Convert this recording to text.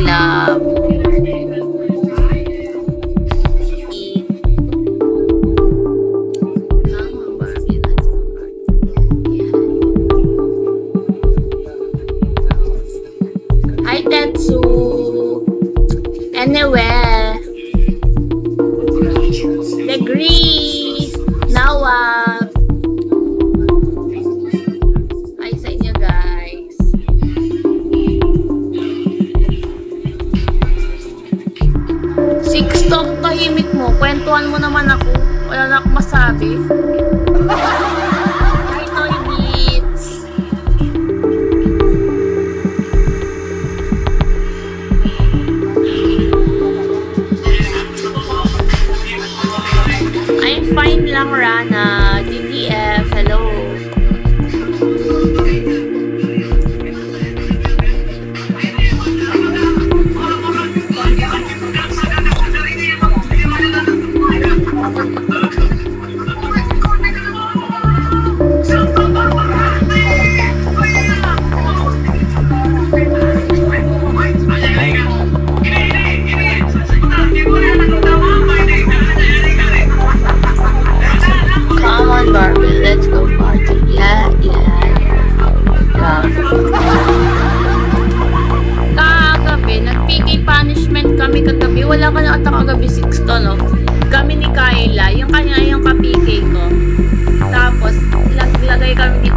love. Hi, Tetsu. Anyway. Degree. Nawag. Hi sa inyo, guys. Sixto, tahimik mo. Kwentuhan mo naman ako. Wala na akong masabi. Hi, Toy Beats. I'm fine lang, Rana. DDF, hello. Come on, Barbie, let's go party. Yeah. Kagabi, nag-PK punishment kami kagabi. Wala ka na ata kagabi, Sixto, no? Kami ni Kyla, yung kanya yung ka-PK ko. Tapos, lagay kami